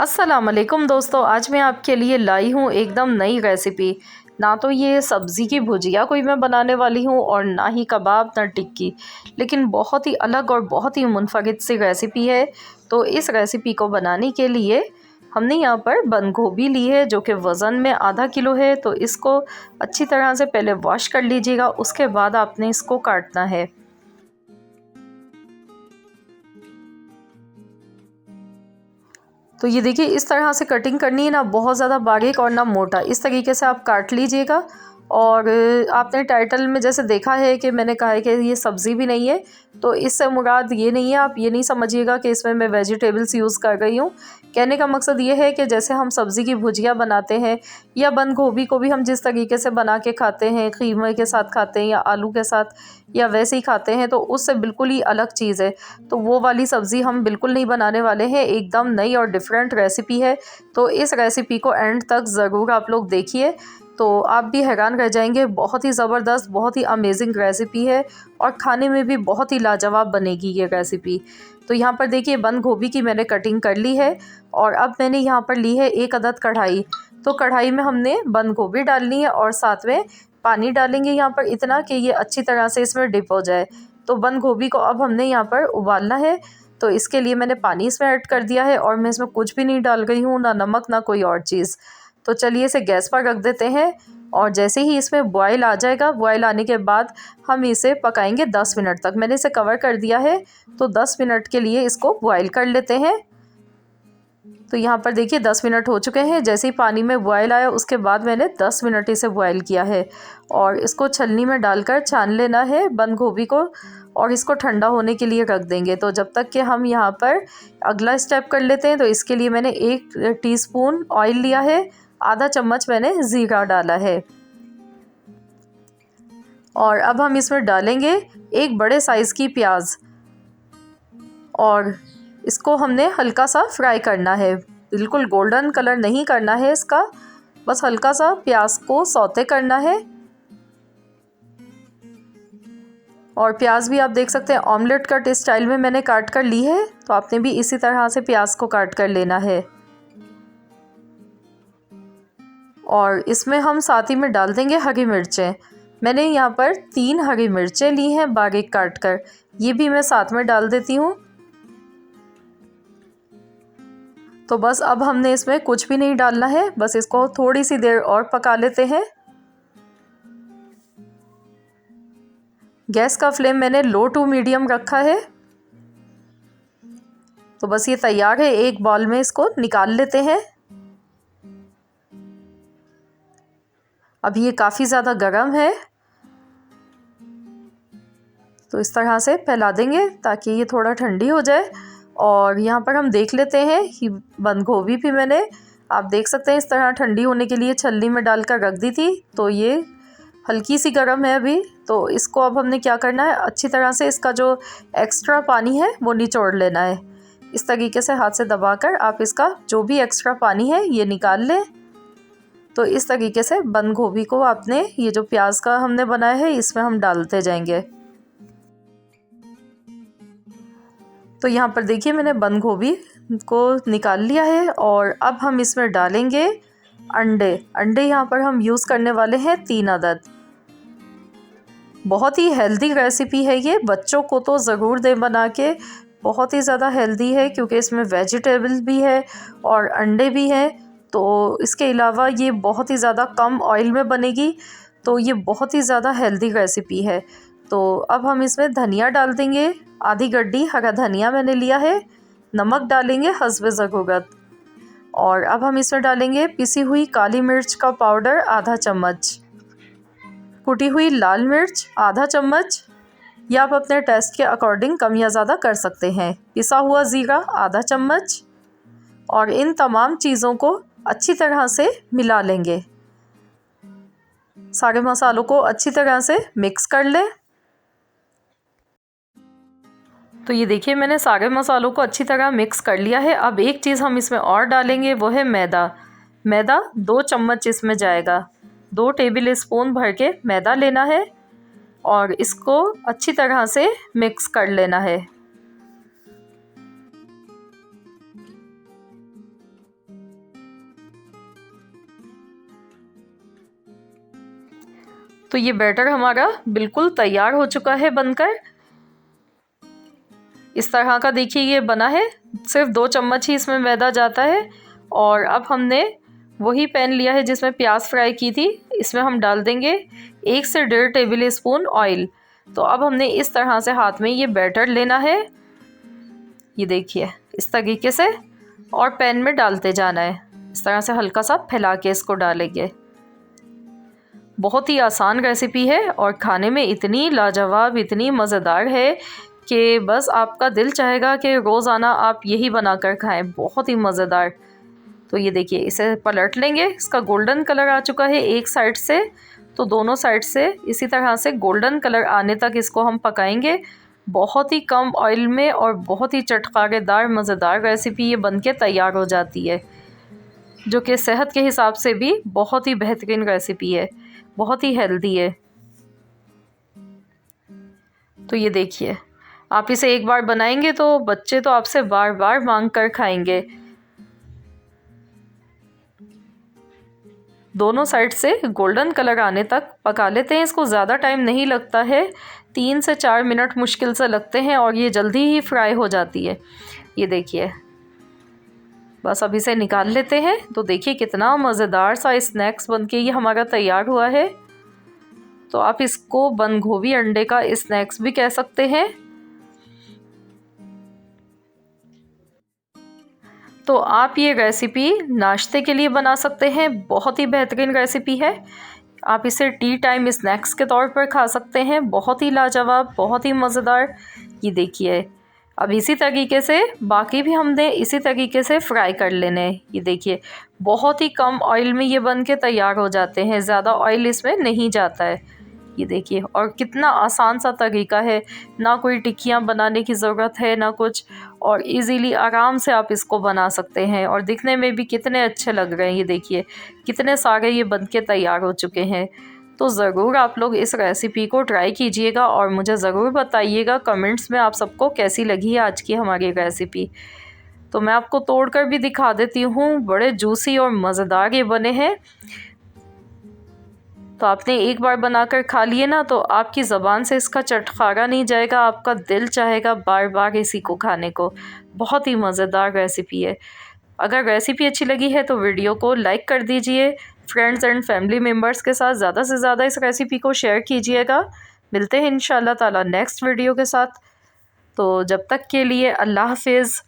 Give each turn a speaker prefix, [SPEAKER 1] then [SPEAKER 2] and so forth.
[SPEAKER 1] अस्सलाम वालेकुम दोस्तों, आज मैं आपके लिए लाई हूँ एकदम नई रेसिपी। ना तो ये सब्ज़ी की भुजिया कोई मैं बनाने वाली हूँ और ना ही कबाब ना टिक्की, लेकिन बहुत ही अलग और बहुत ही मुनफरिद सी रेसिपी है। तो इस रेसिपी को बनाने के लिए हमने यहाँ पर बंद गोभी ली है जो कि वज़न में आधा किलो है। तो इसको अच्छी तरह से पहले वॉश कर लीजिएगा, उसके बाद आपने इसको काटना है। तो ये देखिए इस तरह से कटिंग करनी है, ना बहुत ज़्यादा बारीक और ना मोटा, इस तरीके से आप काट लीजिएगा। और आपने टाइटल में जैसे देखा है कि मैंने कहा है कि ये सब्ज़ी भी नहीं है, तो इससे मुराद ये नहीं है, आप ये नहीं समझिएगा कि इसमें मैं वेजिटेबल्स यूज़ कर रही हूँ। कहने का मकसद ये है कि जैसे हम सब्ज़ी की भुजिया बनाते हैं या बंद गोभी को भी हम जिस तरीके से बना के खाते हैं, कीमे के साथ खाते हैं या आलू के साथ या वैसे ही खाते हैं, तो उससे बिल्कुल ही अलग चीज़ है। तो वो वाली सब्ज़ी हम बिल्कुल नहीं बनाने वाले हैं, एकदम नई और डिफरेंट रेसिपी है। तो इस रेसिपी को एंड तक ज़रूर आप लोग देखिए, तो आप भी हैरान रह जाएंगे। बहुत ही ज़बरदस्त, बहुत ही अमेजिंग रेसिपी है और खाने में भी बहुत ही लाजवाब बनेगी ये रेसिपी। तो यहाँ पर देखिए बंद गोभी की मैंने कटिंग कर ली है और अब मैंने यहाँ पर ली है 1 अदद कढ़ाई। तो कढ़ाई में हमने बंद गोभी डालनी है और साथ में पानी डालेंगे यहाँ पर इतना कि ये अच्छी तरह से इसमें डिप हो जाए। तो बंद गोभी को अब हमने यहाँ पर उबालना है, तो इसके लिए मैंने पानी इसमें ऐड कर दिया है और मैं इसमें कुछ भी नहीं डाल रही हूँ, ना नमक ना कोई और चीज़। तो चलिए इसे गैस पर रख देते हैं और जैसे ही इसमें बॉयल आ जाएगा, बॉयल आने के बाद हम इसे पकाएंगे 10 मिनट तक। मैंने इसे कवर कर दिया है, तो 10 मिनट के लिए इसको बॉयल कर लेते हैं। तो यहाँ पर देखिए 10 मिनट हो चुके हैं। जैसे ही पानी में बॉयल आया उसके बाद मैंने 10 मिनट इसे बॉयल किया है और इसको छलनी में डालकर छान लेना है बंद गोभी को और इसको ठंडा होने के लिए रख देंगे। तो जब तक कि हम यहाँ पर अगला स्टेप कर लेते हैं, तो इसके लिए मैंने 1 टीस्पून ऑयल लिया है, आधा चम्मच मैंने ज़ीरा डाला है और अब हम इसमें डालेंगे 1 बड़े साइज़ की प्याज और इसको हमने हल्का सा फ्राई करना है। बिल्कुल गोल्डन कलर नहीं करना है इसका, बस हल्का सा प्याज को सौते करना है। और प्याज भी आप देख सकते हैं ऑमलेट कट स्टाइल में मैंने काट कर ली है, तो आपने भी इसी तरह से प्याज को काट कर लेना है। और इसमें हम साथ ही में डाल देंगे हरी मिर्चें। मैंने यहाँ पर 3 हरी मिर्चें ली हैं बारीक काट कर, ये भी मैं साथ में डाल देती हूँ। तो बस अब हमने इसमें कुछ भी नहीं डालना है, बस इसको थोड़ी सी देर और पका लेते हैं। गैस का फ्लेम मैंने लो टू मीडियम रखा है। तो बस ये तैयार है, एक बाउल में इसको निकाल लेते हैं। अभी ये काफ़ी ज़्यादा गर्म है, तो इस तरह से फैला देंगे ताकि ये थोड़ा ठंडी हो जाए। और यहाँ पर हम देख लेते हैं कि बंद गोभी भी मैंने, आप देख सकते हैं, इस तरह ठंडी होने के लिए छलनी में डालकर रख दी थी। तो ये हल्की सी गर्म है अभी। तो इसको अब हमने क्या करना है, अच्छी तरह से इसका जो एक्स्ट्रा पानी है वो निचोड़ लेना है। इस तरीके से हाथ से दबाकर आप इसका जो भी एक्स्ट्रा पानी है ये निकाल लें। तो इस तरीके से बंद गोभी को आपने, ये जो प्याज का हमने बनाया है इसमें हम डालते जाएंगे। तो यहाँ पर देखिए मैंने बंद गोभी को निकाल लिया है और अब हम इसमें डालेंगे अंडे। अंडे यहाँ पर हम यूज़ करने वाले हैं 3 अदद। बहुत ही हेल्दी रेसिपी है ये, बच्चों को तो ज़रूर दें बना के। बहुत ही ज़्यादा हेल्दी है क्योंकि इसमें वेजिटेबल्स भी है और अंडे भी हैं। तो इसके अलावा ये बहुत ही ज़्यादा कम ऑयल में बनेगी, तो ये बहुत ही ज़्यादा हेल्दी रेसिपी है। तो अब हम इसमें धनिया डाल देंगे, आधी गड्डी हरा धनिया मैंने लिया है। नमक डालेंगे हस्बे ज़रूरत और अब हम इसमें डालेंगे पिसी हुई काली मिर्च का पाउडर आधा चम्मच, कुटी हुई लाल मिर्च आधा चम्मच, या आप अपने टेस्ट के अकॉर्डिंग कम या ज़्यादा कर सकते हैं, पिसा हुआ ज़ीरा आधा चम्मच। और इन तमाम चीज़ों को अच्छी तरह से मिला लेंगे। सारे मसालों को अच्छी तरह से मिक्स कर लें। तो ये देखिए मैंने सारे मसालों को अच्छी तरह मिक्स कर लिया है। अब एक चीज़ हम इसमें और डालेंगे, वो है मैदा। मैदा 2 चम्मच इसमें जाएगा। 2 टेबल स्पून भर के मैदा लेना है और इसको अच्छी तरह से मिक्स कर लेना है। तो ये बैटर हमारा बिल्कुल तैयार हो चुका है बनकर। इस तरह का देखिए ये बना है, सिर्फ 2 चम्मच ही इसमें मैदा जाता है। और अब हमने वही पैन लिया है जिसमें प्याज फ्राई की थी, इसमें हम डाल देंगे 1 से 1.5 टेबल स्पून ऑयल। तो अब हमने इस तरह से हाथ में ये बैटर लेना है, ये देखिए इस तरीके से, और पैन में डालते जाना है। इस तरह से हल्का सा फैला के इसको डालेंगे। बहुत ही आसान रेसिपी है और खाने में इतनी लाजवाब, इतनी मज़ेदार है कि बस आपका दिल चाहेगा कि रोज़ाना आप यही बनाकर खाएं। बहुत ही मज़ेदार। तो ये देखिए इसे पलट लेंगे, इसका गोल्डन कलर आ चुका है एक साइड से, तो दोनों साइड से इसी तरह से गोल्डन कलर आने तक इसको हम पकाएंगे। बहुत ही कम ऑयल में और बहुत ही चटखारेदार मज़ेदार रेसिपी ये बनके तैयार हो जाती है, जो कि सेहत के हिसाब से भी बहुत ही बेहतरीन रेसिपी है, बहुत ही हेल्दी है। तो ये देखिए आप इसे एक बार बनाएंगे तो बच्चे तो आपसे बार बार मांग कर खाएंगे। दोनों साइड से गोल्डन कलर आने तक पका लेते हैं इसको। ज़्यादा टाइम नहीं लगता है, 3 से 4 मिनट मुश्किल से लगते हैं और ये जल्दी ही फ्राई हो जाती है। ये देखिए बस अब इसे निकाल लेते हैं। तो देखिए कितना मज़ेदार सा स्नैक्स बनके ये हमारा तैयार हुआ है। तो आप इसको बंद गोभी अंडे का स्नैक्स भी कह सकते हैं। तो आप ये रेसिपी नाश्ते के लिए बना सकते हैं, बहुत ही बेहतरीन रेसिपी है। आप इसे टी टाइम स्नैक्स के तौर पर खा सकते हैं, बहुत ही लाजवाब, बहुत ही मज़ेदार। ये देखिए अब इसी तरीके से बाकी भी हमने इसी तरीके से फ्राई कर लेने हैं। ये देखिए बहुत ही कम ऑयल में ये बन के तैयार हो जाते हैं, ज़्यादा ऑयल इसमें नहीं जाता है। ये देखिए और कितना आसान सा तरीका है, ना कोई टिक्कियाँ बनाने की ज़रूरत है ना कुछ, और इजीली आराम से आप इसको बना सकते हैं। और दिखने में भी कितने अच्छे लग रहे हैं। ये देखिए कितने सारे ये बन के तैयार हो चुके हैं। तो ज़रूर आप लोग इस रेसिपी को ट्राई कीजिएगा और मुझे ज़रूर बताइएगा कमेंट्स में आप सबको कैसी लगी है आज की हमारी रेसिपी। तो मैं आपको तोड़कर भी दिखा देती हूँ, बड़े जूसी और मज़ेदार ये बने हैं। तो आपने एक बार बनाकर खा लिए ना तो आपकी ज़बान से इसका चटखारा नहीं जाएगा, आपका दिल चाहेगा बार बार इसी को खाने को। बहुत ही मज़ेदार रेसिपी है। अगर रेसिपी अच्छी लगी है तो वीडियो को लाइक कर दीजिए, फ्रेंड्स एंड फैमिली मेम्बर्स के साथ ज़्यादा से ज़्यादा इस रेसिपी को शेयर कीजिएगा। मिलते हैं इंशाल्लाह ताला नेक्स्ट वीडियो के साथ। तो जब तक के लिए अल्लाह हाफिज़।